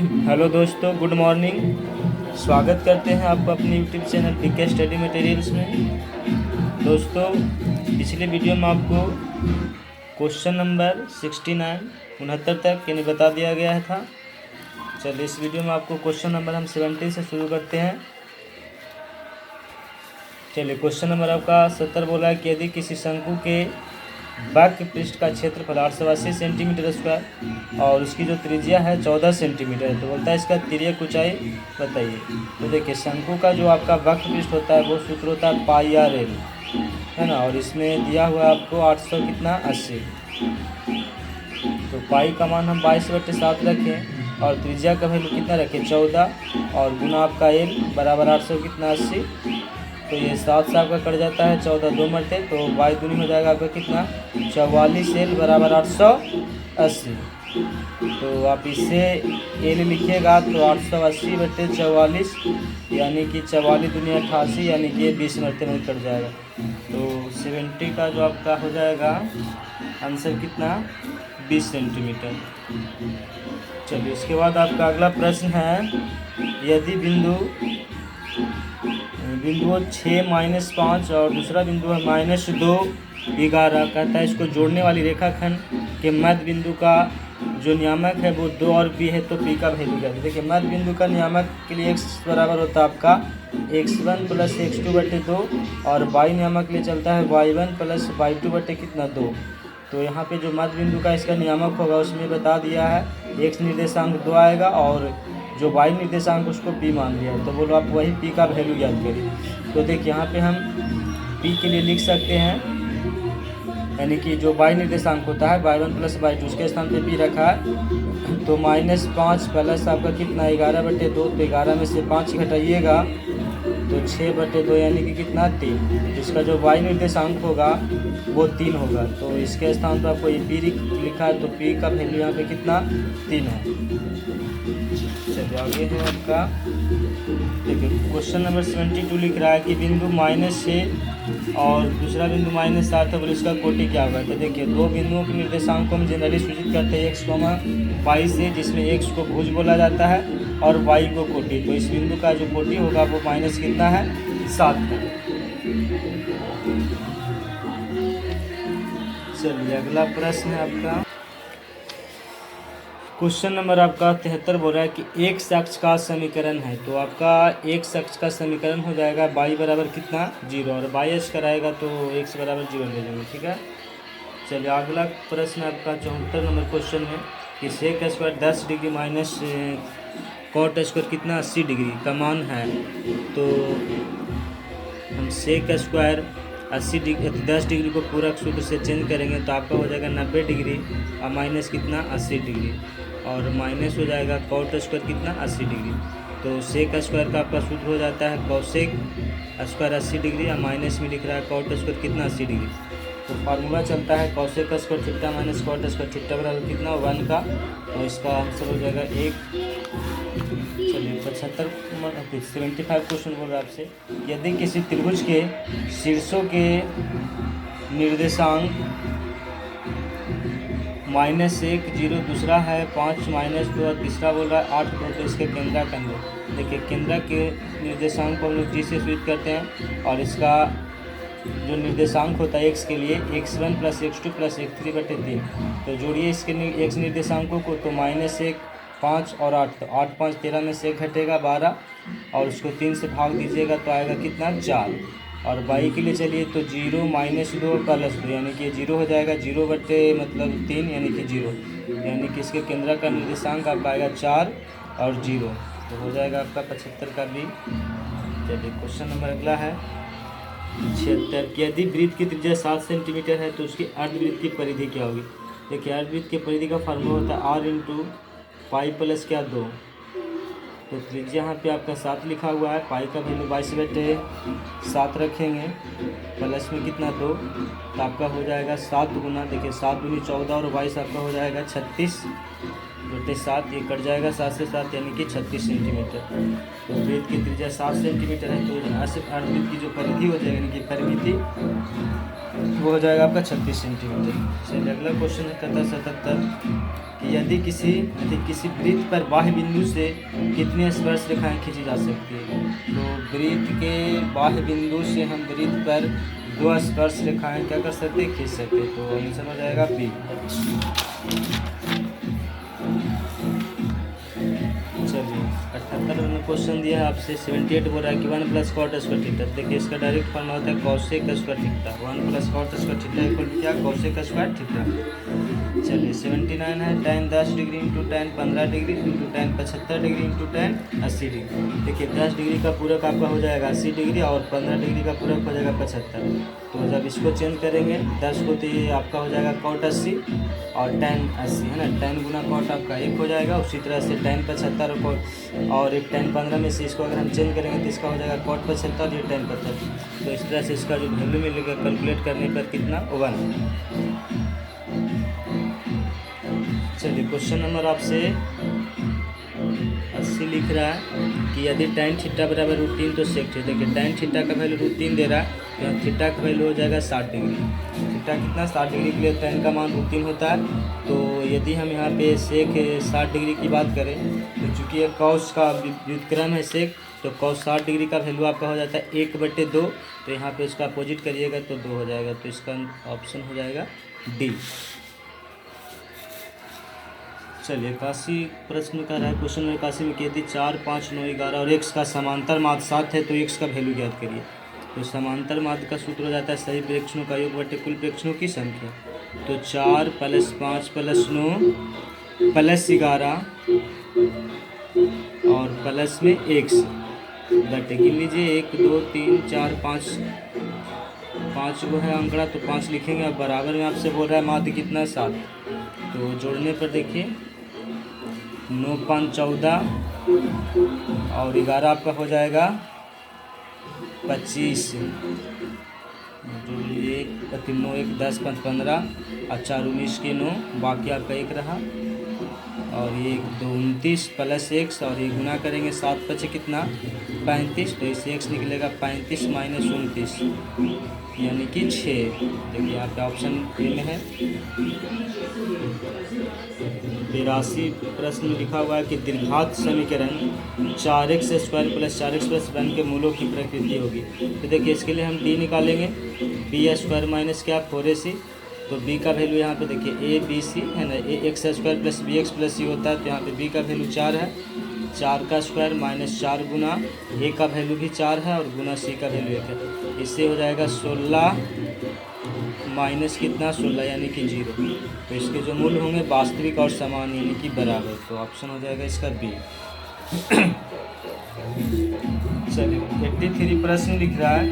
Hello दोस्तों, good morning. स्वागत करते हैं आपको अपने YouTube channel PK study materials में। दोस्तों, पिछले वीडियो में आपको क्वेश्चन नंबर 69 तक यानी बता दिया गया था। चलिए, इस वीडियो में आपको क्वेश्चन नंबर हम 70 से शुरू करते हैं। चलिए, क्वेश्चन नंबर आपका 70 बोला है कि यदि किसी शंकु के वक्र पृष्ठ का क्षेत्रफल 880 सेंटीमीटर स्क्वायर और उसकी जो त्रिज्या है 14 सेंटीमीटर है, तो बोलता है इसका तिर्यक ऊंचाई बताइए। तो देखिए, शंकु का जो आपका वक्र पृष्ठ होता है वो सूत्र होता है पाई आर एल, है ना। और इसमें दिया हुआ है आपको 880। तो पाई का मान हम 22/7 रखें और त्रिज्या का वैल्यू कितना रखें 14 और गुना आपका एल बराबर 880। तो ये 7 से आपका कट जाता है, 14 2 मरते तो y दूनी हो जाएगा आपका कितना 44 एल बराबर 880। तो आप इसे एल लिखिएगा तो 880/44 यानी कि 44 दूनी 88 यानी कि 20 मरते में कट जाएगा। तो 70 का जो आपका हो जाएगा आंसर कितना 20 सेंटीमीटर। चलिए, इसके बाद आपका अगला प्रश्न है, यदि बिंदु 6-5 और दूसरा बिंदु है -2 11, कहता है इसको जोड़ने वाली रेखाखंड के मध्य बिंदु का जो नियामक है वो 2 और p है, तो p का वैल्यू क्या है। देखिए, मध्य बिंदु का नियामक के लिए x बराबर होता है आपका x1 + x2/2 और y नियामक के लिए चलता है y1 + y2 कितना 2। तो यहाँ पे जो मध्य बिंदु का इसका नियामक होगा उसमें बता दिया है x निर्देशांक 2 आएगा और जो y निर्देशांक उसको p मान लिया है। तो बोलो आप वही p का वैल्यू याद करिए। तो देखिए, यहाँ पे हम p के लिए लिख सकते हैं, यानी कि जो y निर्देशांक होता है y1 + y2 उसके स्थान पे p रखा है। तो -5 प्लस आपका कितना 11/2, तो 11 में से 5 घटाइएगा तो 6/2 यानी कि कितना 3। इसका जो y निर्देशांक होगा वो 3 होगा। तो इसके स्थान पर आपको ये p लिखा है, तो p का वैल्यू यहाँ पे कितना 3 है। चलिए, आगे है आपका, देखिए क्वेश्चन नंबर 72 लिख रहा है कि बिंदु -6 और दूसरा बिंदु -7 है, बोले इसका कोटि क्या होगा। तो देखिए, दो बिंदुओं के निर्देशांक को हम जनरली सूचित करते हैं x, y से, जिसमें x को भुज बोला जाता है और y को कोटि। तो इस बिंदु का जो कोटि होगा वो माइनस कितना है 7 है। चलिए, अगला प्रश्न है आपका, क्वेश्चन नंबर आपका 73 बोल रहा है कि एक अक्ष का समीकरण है। तो आपका एक अक्ष का समीकरण हो जाएगा y बराबर कितना 0 और y अक्ष कराएगा तो x बराबर 0 ले लेंगे, ठीक है। चलिए, अगला प्रश्न आपका 74 नंबर क्वेश्चन है कि sec square 10 degree minus cot square कितना 80 डिग्री का मान है। तो हम सेक स्क्वायर 10 डिग्री को पूरक सूत्र से चेंज करेंगे तो आपका हो जाएगा 90 डिग्री और माइनस कितना 80 डिग्री और माइनस हो जाएगा कॉट स्क्वायर कितना 80 डिग्री। तो सेक स्क्वायर का आपका सूत्र हो जाता है कॉसेक स्क्वायर 80 डिग्री और माइनस में लिख रहा है कॉट स्क्वायर कितना 80 डिग्री। तो फार्मूला चलता है cosec square theta minus cot square theta बराबर कितना 1 का, और इसका आंसर हो जाएगा 1। चलिए, 75 क्वेश्चन बोल रहा है आपसे, यदि किसी त्रिभुज के शीर्षों के निर्देशांक -1 0 दूसरा है 5 -2 और तीसरा बोल रहा है 8 2, तो इसके केंद्र का अंदर। देखिए, केंद्र के निर्देशांक को हम लोग g से सूचित करते हैं और इसका जो निर्देशांक होता है x के लिए x1 + x2 + x3/3। तो जोड़िए इसके x निर्देशांकों को, तो -1 5 और 8, तो 8 5 13 में से 1 घटेगा 12 और उसको 3 से भाग दीजिएगा तो आएगा कितना 4। और y के लिए चलिए तो 0 -2 + 2 यानी कि 0 हो जाएगा 0/3 यानी कि 0, यानी कि इसके केंद्र का निर्देशांक आपका आएगा 4 और 0, तो हो जाएगा आपका 75 का भी। चलिए, क्वेश्चन नंबर अगला है 76 कि यदि वृत्त की त्रिज्या 7 सेंटीमीटर है तो उसकी अर्धवृत्त की परिधि क्या होगी। देखिए, अर्धवृत्त की परिधि का फार्मूला होता है r × पाई प्लस क्या 2। तो त्रिज्या यहाँ पे आपका 7 लिखा हुआ है, पाई का वैल्यू 22/7 रखेंगे प्लस में कितना 2, तो आपका हो जाएगा 7 गुना, देखिए 7 दूनी 14 और 22 आपका हो जाएगा 36 बटे 7, ये कट जाएगा 7 से 7 यानी कि 36 सेंटीमीटर। तो वृत्त की त्रिज्या 7 सेंटीमीटर है, तो अर्धवृत्त की जो परिधि हो जाएगी यानी कि परिमिति वो हो जाएगा आपका 36 सेंटीमीटर। चलिए अगला क्वेश्चन है कथा 77 कि यदि किसी वृत्त पर बाह्य बिंदु से कितनी स्पर्श रेखाएं खींची जा सकती है। तो वृत्त के बाह्य बिंदु से हम वृत्त पर 2 स्पर्श रेखाएं क्या कर सकते हैं, खींच सकते हैं। तो आंसर हो जाएगा बी। चलिए 78 में क्वेश्चन दिया है आपसे 78 बोल रहा है कि 1 प्लस कॉट स्क्वायर थीटा। देखिए इसका डायरेक्ट फॉर्मूला होता है cosec square theta. 1 plus cot square theta equal to क्या, कॉसेक स्क्वायर थीटा। चलिए 79 है tan 10 degree into tan 15 degree into tan 75 degree into tan 80 degree. देखिए 10 डिग्री का पूरक आपका हो जाएगा 80 डिग्री और 15 डिग्री का पूरक हो जाएगा 75। तो जब इसको चेंज करेंगे 10 को तो ये आपका हो जाएगा cot 80 और tan 80 है ना। tan गुना cot आपका 1 हो जाएगा। उसी तरह से tan 75 और एक tan 15 में से इसको अगर हम चेंज करेंगे तो इसका हो जाएगा cot 75 और ये tan 75। तो इस तरह से इसका जो वैल्यू मिलेगा कैलकुलेट करने पर कितना, 1। चलिए क्वेश्चन नंबर आपसे 80 लिख रहा है कि यदि tan थीटा बराबर √3 तो सेक थीटा। देखिए tan थीटा का वैल्यू √3 दे रहा है, तो यहाँ थीटा का वैल्यू हो जाएगा 60 डिग्री। थीटा कितना, 60 डिग्री के लिए tan का मान √3 होता है। तो यदि हम यहाँ पे सेक 60 डिग्री की बात करें तो चूँकि ये कॉस का व्युत्क्रम है सेक, तो cos 60 डिग्री का वैल्यू आपका हो जाता है 1/2। तो यहाँ पे इसका अपोजिट करिएगा तो 2 हो जाएगा। तो इसका ऑप्शन हो जाएगा डी। चलिए 81 प्रश्न का रहा है क्वेश्चन नंबर 81 में, यदि 4, 5, 9, 11 और x का समांतर माध्य 7 है तो x का वैल्यू ज्ञात करिए। तो समांतर माध्य का सूत्र हो जाता है सही प्रेक्षणों का योग बटे कुल प्रेक्षणों की संख्या। तो 4 + 5 + 9 + 11 और प्लस में x बटे, गिन लीजिए 1, 2, 3, 4, 5 वो है आंकड़ा, तो 5 लिखेंगे। अब बराबर में आपसे बोल रहा है माध्य कितना, 7। तो जोड़ने पर देखिए 9, 5, 14 और 11 आपका हो जाएगा 25। जोड़ लीजिए 9, 1, 10, 5, 15 और 4, 19 के 9, बाकी आपका 1 रहा और ये 2, 29 प्लस x और ये गुना करेंगे 7 × 5 कितना, 35। तो इससे x निकलेगा 35 - 29 यानी कि 6। देखिए आपका ऑप्शन ए में है। 82 प्रश्न में लिखा हुआ है कि द्विघात समीकरण 4x² + 4x + 1 के मूलों की प्रकृति होगी। तो देखिए इसके लिए हम d निकालेंगे, b² माइनस क्या, 4ac। तो b का वैल्यू यहाँ पे देखिए a b c है ना, ax² + bx + c होता है। तो यहाँ पे b का वैल्यू 4 है, 4 का स्क्वायर -4 गुना a का वैल्यू भी 4 है और गुना c का वैल्यू 1 है। इससे हो जाएगा 16 माइनस कितना, 16 यानी कि 0। तो इसके जो मूल होंगे वास्तविक और समान यानी कि बराबर। तो ऑप्शन हो जाएगा इसका बी। चलिए 83 प्रश्न लिख रहा है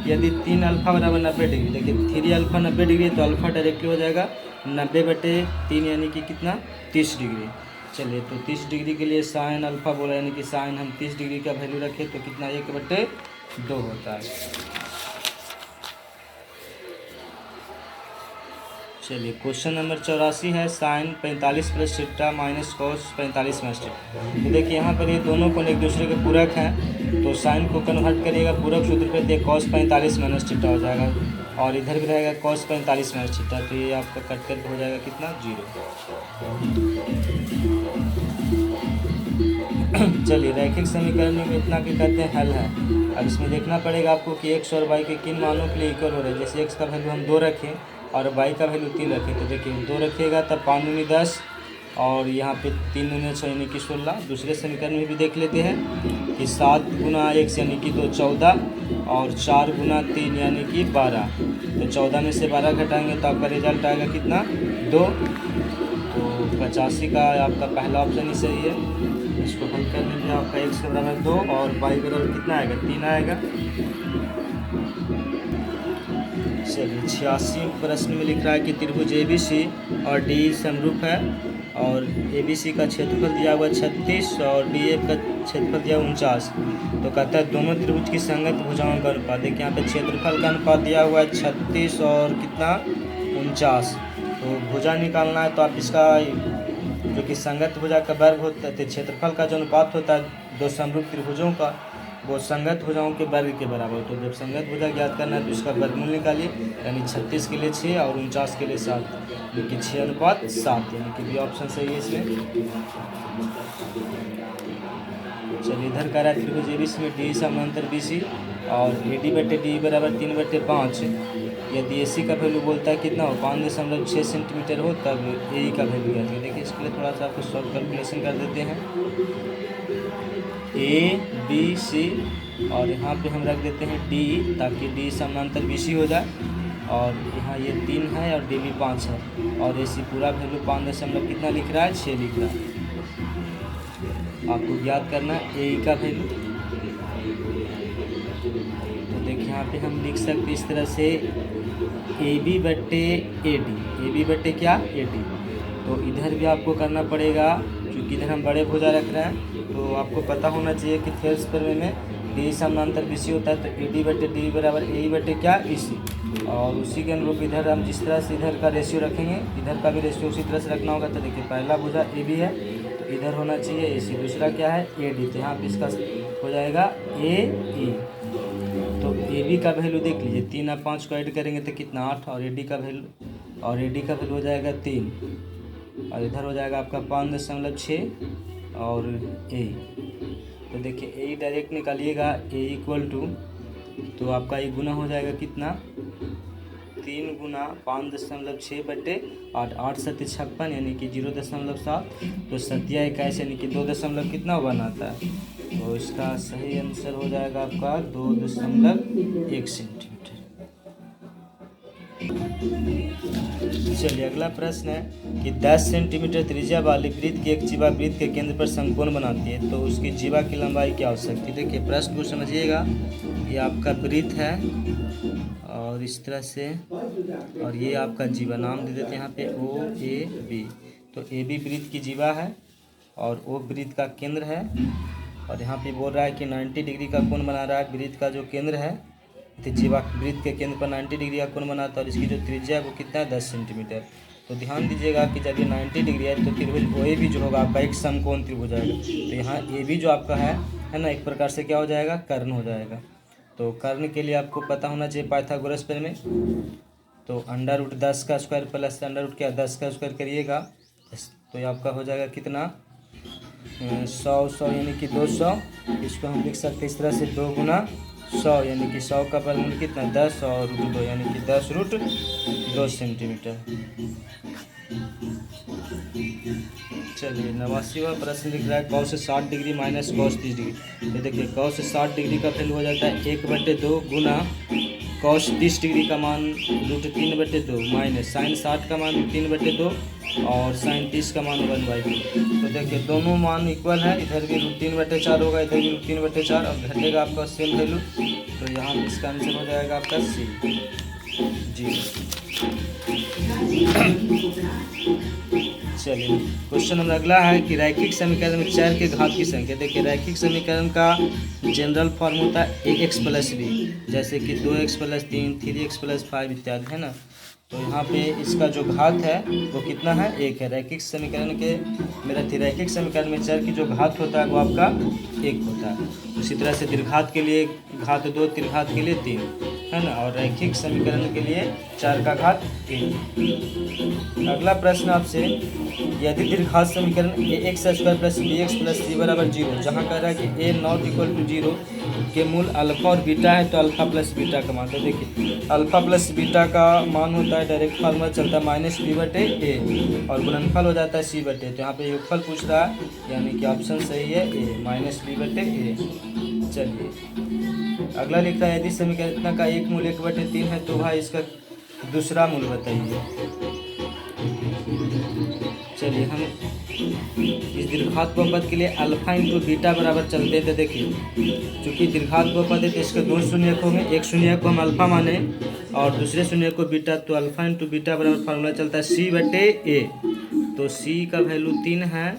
यदि 3 अल्फा बराबर 90 डिग्री। देखिए 3 अल्फा 90 डिग्री, तो अल्फा डायरेक्टली हो जाएगा 90/3 यानी कि कितना, 30 डिग्री। चलिए तो 30 डिग्री के लिए साइन अल्फा बोला यानी कि साइन हम 30 डिग्री का वैल्यू रखें तो कितना, 1/2 होता है। चलिए क्वेश्चन नंबर 84 है sine 45 + theta minus cos 45 - theta. तो देखिए यहाँ पर ये दोनों कोण एक दूसरे के पूरक हैं, तो साइन को कन्वर्ट करिएगा पूरक सूत्र पे, तो कॉस 45 - थीटा हो जाएगा और इधर भी रहेगा कॉस 45 - थीटा। तो ये आपका कट करके हो जाएगा कितना, 0। चलिए रैखिक समीकरण में इतना क्या कहते हैं, हल है। अब इसमें देखना पड़ेगा आपको कि x और y के किन मानों के लिए इक्वल हो रहा है। जैसे x का वैल्यू हम 2 रखें और y का वैल्यू 3 रखें, तो देखिए 2 रखिएगा तब 5 दूनी 10 और यहाँ पे 3 दूनी 6 यानी कि 16। दूसरे समीकरण में भी देख लेते हैं कि 7 गुना x यानी कि 2, 14 और 4 गुना 3 यानी कि 12। तो 14 में से 12 घटाएंगे तो आपका रिजल्ट आएगा कितना, 2। तो 85 का आपका पहला ऑप्शन ही सही है। इसको हल कर लीजिए, आपका x के बराबर 2 और y बराबर कितना आएगा, 3 आएगा। चलिए 86 प्रश्न में लिख रहा है कि त्रिभुज ABC और DE समरूप है और ABC का क्षेत्रफल दिया हुआ 36 और DF का क्षेत्रफल दिया 49। तो कहता है दोनों त्रिभुज की संगत भुजाओं का अनुपात। देखिए यहाँ पे क्षेत्रफल का अनुपात दिया हुआ है 36 और कितना, 49। तो भुजा निकालना है तो आप इसका जो कि संगत भुजा का वर्ग होता है, क्षेत्रफल का जो अनुपात होता है दो समरूप त्रिभुजों का, वो संगत भुजाओं के वर्ग के बराबर। तो जब संगत भुजा ज्ञात करना है तो इसका वर्गमूल निकालिए, यानी 36 के लिए 6 और 49 के लिए 7, जो कि 6:7, यानी कि बी ऑप्शन सही है इसमें। चलिए इधर का रहा है त्रिभुज एबीसी में डी समानांतर बीसी और AD बटे डी बराबर 3/5। यदि AC का वैल्यू बोलता है कितना हो 5.6 सेंटीमीटर हो तब AE का वैल्यू क्या है। देखिए इसके लिए थोड़ा सा आपको शॉर्ट कैलकुलेशन कर देते हैं। ABC और यहाँ पे हम रख देते हैं D, ताकि D समानांतर BC हो जाए, और यहाँ ये 3 है और D भी 5 है, और AC पूरा वैल्यू 5 कितना लिख रहा है 6 लिख रहा है। आपको याद करना है AE का वैल्यू। तो देखिए यहाँ पे हम लिख सकते इस तरह से AB बटे AD, AB बटे क्या AD। तो इधर भी आपको करना पड़ेगा, क्योंकि इधर हम बड़े भुजा रख रहे हैं, तो आपको पता होना चाहिए कि थेल्स प्रमेय में D समानांतर BC होता है, तो AD बटे D बराबर AE बटे क्या EC। और उसी के अनुरूप इधर हम जिस तरह से इधर का रेशियो रखेंगे, इधर का भी रेशियो उसी तरह से रखना होगा। तो देखिए पहला भुजा AB है, तो इधर होना चाहिए AC, दूसरा क्या है AD, तो यहाँ पे इसका हो जाएगा AE। तो AB का वैल्यू देख लीजिए, 3 और 5 को ऐड करेंगे तो कितना 8, और AD का वैल्यू हो जाएगा 3, और इधर हो जाएगा आपका 5.6 और A। तो देखिए AE डायरेक्ट निकालिएगा, A इक्वल टू, तो आपका ये गुना हो जाएगा कितना 3 गुना 5.6 बटे 8, 8 7 56, यानी कि 0.7, तो 7 21, यानी कि 2 कितना बनाता है। तो इसका सही आंसर हो जाएगा आपका 2.1 सेंटीमीटर। चलिए अगला प्रश्न है कि 10 सेंटीमीटर त्रिज्या वाली वृत्त की एक जीवा वृत्त के केंद्र पर समकोण बनाती है, तो उसकी जीवा की लंबाई क्या हो सकती है। देखिए प्रश्न को समझिएगा, ये आपका वृत्त है और इस तरह से, और ये आपका जीवा, नाम दे देते हैं यहाँ पे OAB। तो AB वृत्त की जीवा है और O वृत्त का केंद्र है, और यहाँ पे बोल रहा है कि 90 डिग्री का कोण बना रहा है वृत्त का जो केंद्र है, तो जीवा वृत्त के केंद्र पर 90 डिग्री का कोण बनाता है, और इसकी जो त्रिज्या है वो कितना है 10 सेंटीमीटर। तो ध्यान दीजिएगा कि जब ये 90 डिग्री है तो त्रिभुज OAB जो होगा आपका एक समकोण त्रिभुज आएगा। तो यहाँ AB जो आपका है ना, एक प्रकार से क्या हो जाएगा कर्ण हो जाएगा। तो कर्ण के लिए आपको पता होना चाहिए पाइथागोरस प्रमेय। तो √10 का स्क्वायर प्लस √क्या 10 का स्क्वायर करिएगा, तो ये आपका हो जाएगा कितना 100 यानी कि 200। इसको हम लिख सकते हैं इस तरह से 2 गुना 100, यानी कि 100 का वर्गमूल कितना 10 और √2, यानी कि 10√2 सेंटीमीटर। चलिए 89वां प्रश्न लिख रहा है cos 60 degree minus cos 30 degree. तो देखिए cos 60 डिग्री का वैल्यू हो जाता है 1/2 गुना cos 30 डिग्री का मान √3/2 माइनस sin 60 का मान 3/2 और sin 30 का मान 1/2। तो देखिए दोनों मान इक्वल है, इधर भी √3/4 होगा, इधर भी √3/4, और घटेगा आपका सेम वैल्यू। तो यहाँ इसका आंसर हो जाएगा आपका C जी। चलिए क्वेश्चन नंबर अगला है कि रैखिक समीकरण में चर के घात की संख्या। देखिए रैखिक समीकरण का जनरल फॉर्म होता है AX + B, जैसे कि 2x + 3, 3x + 5 इत्यादि, है ना। तो यहाँ पे इसका जो घात है वो कितना है 1 है। रैखिक समीकरण के रैखिक समीकरण में चर की जो घात होता है वो आपका 1 होता है। उसी तरह से दीर्घात के लिए घात 2, त्रिघात के लिए 3, है ना, और रैखिक समीकरण के लिए 4 का घात 1। अगला प्रश्न आपसे, यदि दीर्घात समीकरण AX² + BX + C = 0, जहाँ कह रहा है कि A ≠ 0 के मूल अल्फा और बीटा है, तो अल्फा + बीटा का मान। तो देखिए अल्फा + बीटा का मान होता है, डायरेक्ट फार्मूला चलता है -B/A, और गुणनफल हो जाता है C/A। तो यहाँ पे योगफल पूछ रहा है, यानी कि ऑप्शन सही है A -B/A। चलिए अगला लिखता है, यदि समीकरण का एक मूल 1/3 है तो भाई इसका दूसरा मूल बताइए। चलिए हम इस दीर्घात बहुपद के लिए अल्फा × बीटा बराबर चलते थे। देखिए चूँकि दीर्घात बहुपद है तो इसके 2 शून्यक होंगे, एक शून्यक को हम अल्फा माने और दूसरे शून्यक को बीटा, तो अल्फा × बीटा बराबर फार्मूला चलता है C/A। तो C का वैल्यू 3 है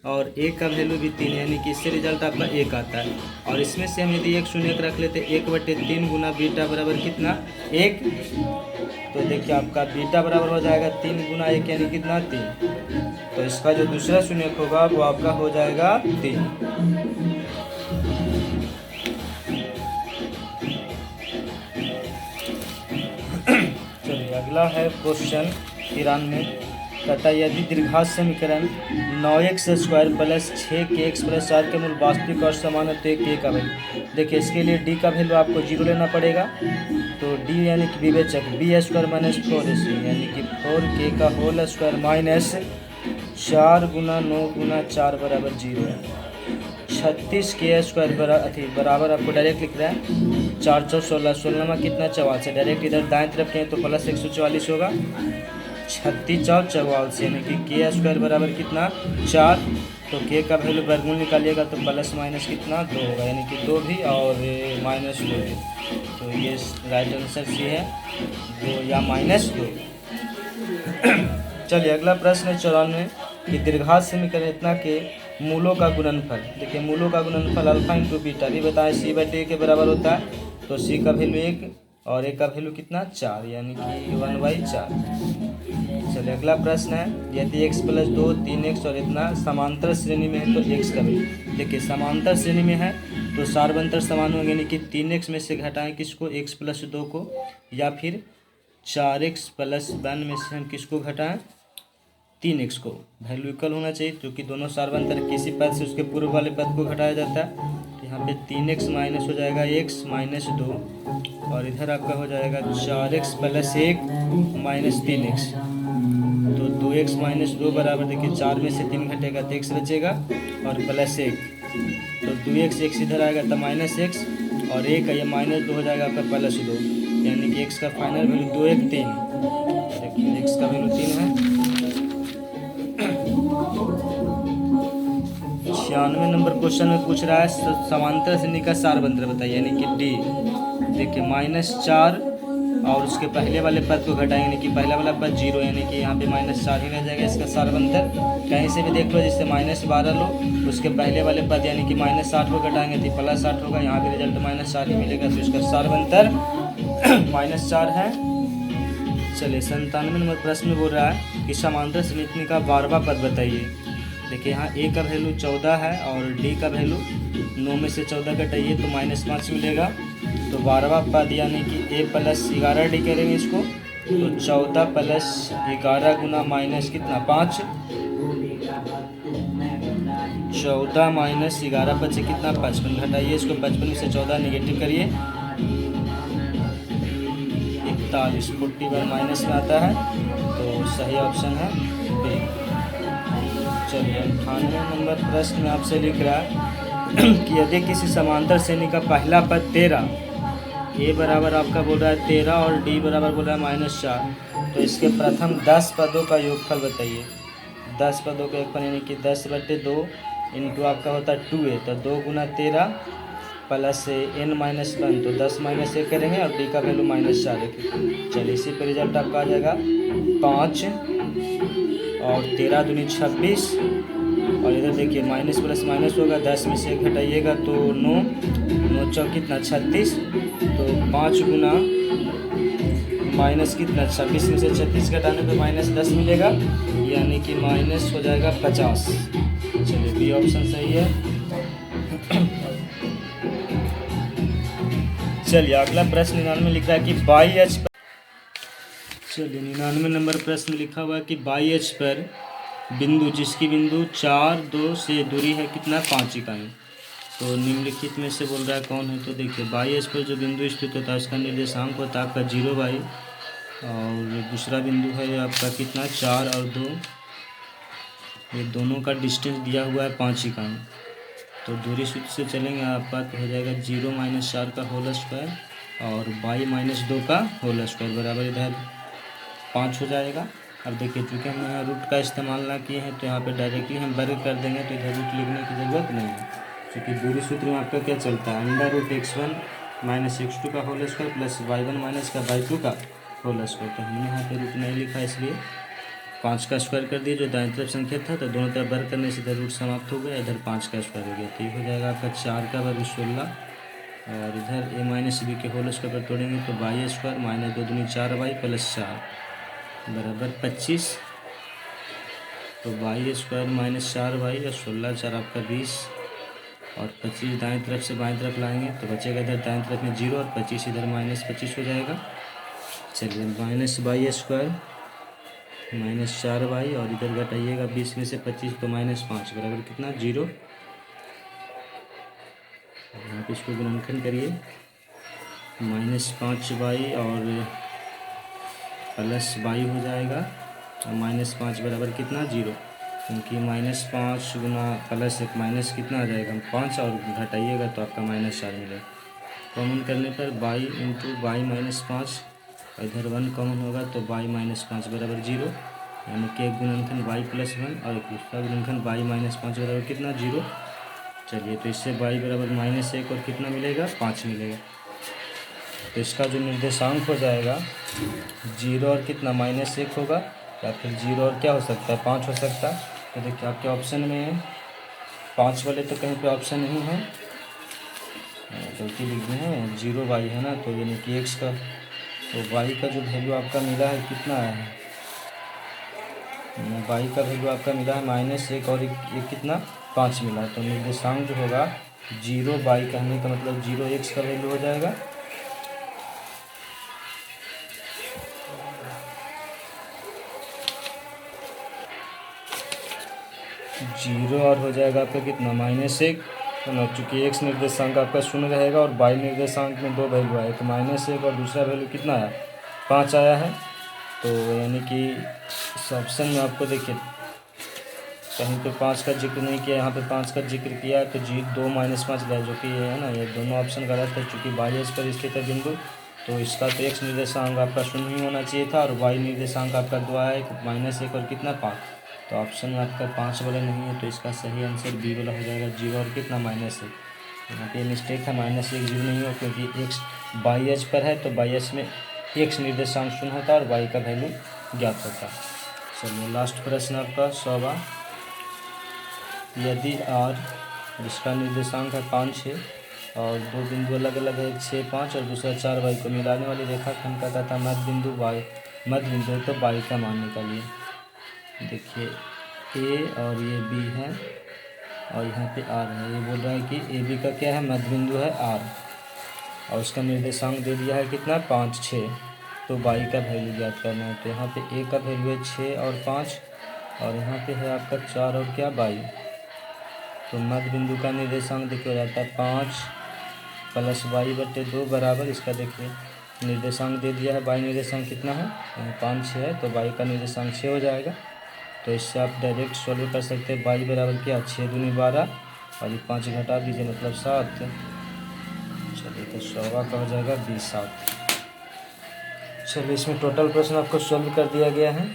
और ए का वैल्यू भी 3, यानी कि इससे रिजल्ट आपका 1 आता है। और इसमें से हम यदि 1 शून्य रख लेते 1/3 गुना बीटा बराबर कितना 1, तो देखिए आपका बीटा बराबर हो जाएगा 3 गुना 1 यानी कितना 3। तो इसका जो दूसरा शून्य होगा वो आपका हो जाएगा 3। चलिए अगला है क्वेश्चन 93। कहता है यदि द्विघात समीकरण 9x² प्लस 6kx प्लस 4 के मूल वास्तविक और समान है तो k का वैल्यू। देखिए इसके लिए d का वैल्यू आपको 0 लेना पड़ेगा। तो d यानी कि विवेचक b² माइनस 4ac यानी कि 4k का होल स्क्वायर माइनस 4 गुना 9 गुना 4 बराबर 0 है। 36k² बराबर आपको डायरेक्ट लिख रहा है 4 4 16 16 में कितना 44 है। डायरेक्ट इधर दाएं तरफ के तो प्लस 144 होगा। 36 और 44 यानी कि k² बराबर कितना 4। तो k का वैल्यू वर्गमूल निकालिएगा तो प्लस माइनस कितना 2 होगा, यानी कि 2 भी और माइनस 2 भी। तो ये राइट आंसर सी है 2 या -2। चलिए अगला प्रश्न है 94 कि दीर्घात समीकरण इतना के मूलों का गुणनफल। देखिए मूलों का गुणनफल अल्फा इंटू बीटा भी बताएं c/a के बराबर होता है। तो c का वैल्यू 1 और a का वैल्यू कितना 4 यानी कि 1/4। चलिए अगला प्रश्न है यदि x + 2 3x और इतना समांतर श्रेणी में है तो x का वैल्यू। देखिए समांतर श्रेणी में है तो सार्वंतर समान होंगे, यानी कि 3x में से घटाएं किसको x + 2 को, या फिर 4x + 1 में से हम किसको घटाएं 3x को। वैल्यू इक्वल होना चाहिए क्योंकि दोनों सार्वंतर किसी पद से उसके पूर्व वाले पद को घटाया जाता है। तो यहाँ पे 3x माइनस हो जाएगा x - 2 और इधर आपका हो जाएगा 4x + 1 - 3x। तो 2x - 2 बराबर देखिए 4 में से 3 घटेगा तो x बचेगा और +1। तो 2x x इधर आएगा तो -x और 1 ये -2 हो जाएगा आपका +2, यानी कि x का फाइनल वैल्यू 2 1 3। देखिए x का वैल्यू 3 है। 96 नंबर क्वेश्चन में पूछ रहा है समांतर श्रेणी का सार्वंतर बताइए, यानी कि d। देखिए -4 और उसके पहले वाले पद को घटाएंगे, यानी कि पहला वाला पद 0, यानी कि यहाँ पे -4 ही रह जाएगा इसका सार्वंतर। कहीं से भी देख लो, जिससे -12 लो उसके पहले वाले पद यानी कि -8 को घटाएंगे तो +8 होगा। यहाँ पे रिजल्ट -4 ही मिलेगा, तो इसका सार्वंतर -4 है। चलिए 97 नंबर प्रश्न में बोल रहा है कि समांतर श्रेणी का 12वां पद बताइए। देखिए यहाँ a का वैल्यू 14 है और d का वैल्यू 9 में से 14 घटाइए तो -5 मिलेगा। तो 12वां पद यानी कि a + 11d करेंगे इसको, तो 14 + 11 गुना माइनस कितना 5। 14 - 11 बचे कितना 55, घटाइए इसको 55 में से 14 निगेटिव करिए 41, 41 माइनस में आता है। तो सही ऑप्शन है बी। चलिए 98 नंबर प्रश्न में आपसे लिख रहा है कि यदि किसी समांतर श्रेणी का पहला पद 13, a बराबर आपका बोल रहा है 13 और d बराबर बोल रहा है -4, तो इसके प्रथम 10 पदों का योगफल बताइए। 10 पदों का योगफल यानी कि 10/2 इंटू आपका होता है 2a, तो 2 गुना 13 प्लस n - 1, तो 10 - 1 करेंगे और d का वैल्यू -4 रखेंगे। चलिए इसी पर रिजल्ट आपका आ जाएगा 5 और 13 दूनी 26 और इधर देखिए माइनस प्लस माइनस होगा, 10 में से घटाइएगा तो 9 9 चौक कितना 36, तो 5 गुना माइनस कितना 26 में से 36 घटाने पे -10 मिलेगा, यानी कि माइनस हो जाएगा 50। चलिए बी ऑप्शन सही है। चलिए अगला प्रश्न 99 लिख रहा है कि 22H। चलिए 99 नंबर प्रश्न लिखा हुआ है कि 22H पर बिंदु जिसकी बिंदु 4 2 से दूरी है कितना 5 इकाई, तो निम्नलिखित में से बोल रहा है कौन है। तो देखिए 22H पर जो बिंदु स्थित होता है उसका निर्देशांक होता है आपका 0 और दूसरा बिंदु है आपका कितना 4 और 2, ये दोनों का डिस्टेंस दिया हुआ है 5 इकाई। तो दूरी सूत्र से चलेंगे आपका तो हो जाएगा 0 - 4 का होल स्क्वायर और 22 - 2 का होल स्क्वायर बराबर इधर 5 हो जाएगा। अब देखिए चूँकि हम यहाँ रूट का इस्तेमाल ना किए हैं तो यहाँ पे डायरेक्टली हम वर्ग कर देंगे, तो इधर रूट लिखने की ज़रूरत नहीं है, क्योंकि दूरी सूत्र में आपका क्या चलता है √x1 - x2 का whole square plus y1 - y2 का होल स्क्वायर। तो हमने यहाँ पे रूट नहीं लिखा इसलिए 5 का स्क्वायर कर दिए जो दाईं तरफ संख्या था, तो दोनों तरफ वर्ग करने से इधर रूट समाप्त हो गया, इधर 5 का स्क्वायर हो गया, तो ये हो जाएगा आपका 4 का वर्ग 16, और इधर a माइनस बी के होल स्क्वायर पर तोड़ेंगे तो वाई स्क्वायर माइनस 2 दूनी 4y प्लस 4 बराबर 25, तो वाई स्क्वायर माइनस 4y और 16 4 आपका 20, और 25 दाएं तरफ से बाएं तरफ लाएंगे तो बचेगा इधर दाएं तरफ में 0 और 25 इधर माइनस 25 हो जाएगा। चलिए minus Y square minus 4y और इधर घटाइएगा 20 में से 25 तो माइनस 5 बराबर कितना 0। यहाँ पे इसको गुणनखंड करिए, माइनस 5y और प्लस y हो जाएगा, और माइनस 5 बराबर कितना 0, क्योंकि माइनस 5 गुना प्लस 1 माइनस कितना आ जाएगा 5 और घटाइएगा तो आपका माइनस 4 मिलेगा। कॉमन करने पर y इंटू वाई माइनस 5, इधर 1 कॉमन होगा तो y माइनस 5 बराबर 0, यानी कि एक गुणनखंड y प्लस 1 और एक दूसरा गुणनखंड y माइनस 5 बराबर कितना 0। चलिए तो इससे y बराबर माइनस 1 और कितना मिलेगा 5 मिलेगा, तो इसका जो निर्देशांक हो जाएगा 0 और कितना माइनस 1 होगा, या फिर 0 और क्या हो सकता है 5 हो सकता है। तो देखिए आपके ऑप्शन में 5 वाले तो कहीं पे ऑप्शन नहीं है, गलती लिख दिए हैं 0y है ना, तो यानी कि x का, तो y का जो वैल्यू आपका मिला है कितना है, y का वैल्यू आपका मिला है माइनस 1 और एक कितना 5 मिला है, तो निर्देशांक जो होगा 0y कहने का मतलब 0x का वैल्यू हो जाएगा। जीरो और हो जाएगा आपका कितना माइनस 1, चूँकि एक्स निर्देशांक आपका शून्य रहेगा और वाई निर्देशांक में 2 वैल्यू आए, तो माइनस 1 और दूसरा वैल्यू कितना आया 5 आया है। तो यानी कि इस ऑप्शन में आपको देखिए कहीं पे 5 का जिक्र नहीं किया, यहाँ पे 5 का जिक्र किया तो 2 माइनस 5 लिया, जो कि ये है ना, ये दोनों ऑप्शन गलत है, चूँकि वाई एच पर स्थित है बिंदु, तो इसका तो एक्स निर्देशांक आपका शून्य ही होना चाहिए था, और वाई निर्देशांक आपका 2 आया माइनस 1 और कितना 5, तो ऑप्शन में आपका 5 वाला नहीं है, तो इसका सही आंसर बी वाला हो जाएगा 0 और कितना माइनस 1। यहाँ पे मिस्टेक है, माइनस 1 0 नहीं हो, क्योंकि एक्स वाई एच पर है तो वाई एच में एक्स निर्देशांक शून्य होता है और वाई का वैल्यू ज्ञात होता है। चलिए लास्ट प्रश्न आपका 100वां, यदि r जिसका निर्देशांक है 5 6 और 2 बिंदु अलग अलग है, एक 6 5 और दूसरा 4 y को मिलाने वाली रेखाखंड का कहता मध्य बिंदु है, तो y का मान निकालिए। देखिए a और ये b है और यहाँ पे r है, ये बोल रहा है कि ए बी का क्या है मध्य बिंदु है r, और उसका निर्देशांक दे दिया है कितना 5 6, तो y का वैल्यू ज्ञात करना है। तो यहाँ पे a का वैल्यू है 6 और 5, और यहाँ पे है आपका 4 और क्या y, तो मध्य बिंदु का निर्देशांक देखिए हो जाता है 5 प्लस y/2 बराबर, इसका देखिए निर्देशांक दे दिया है, y निर्देशांक कितना है 5 6 है, तो y का निर्देशांक 6 हो जाएगा। तो इससे आप डायरेक्ट सॉल्व कर सकते हैं, y बराबर क्या 6 दूनी 12 और ये 5 घटा दीजिए मतलब 7। चलिए तो 100वां का हो जाएगा 20 7। चलिए इसमें टोटल प्रश्न आपको सॉल्व कर दिया गया है।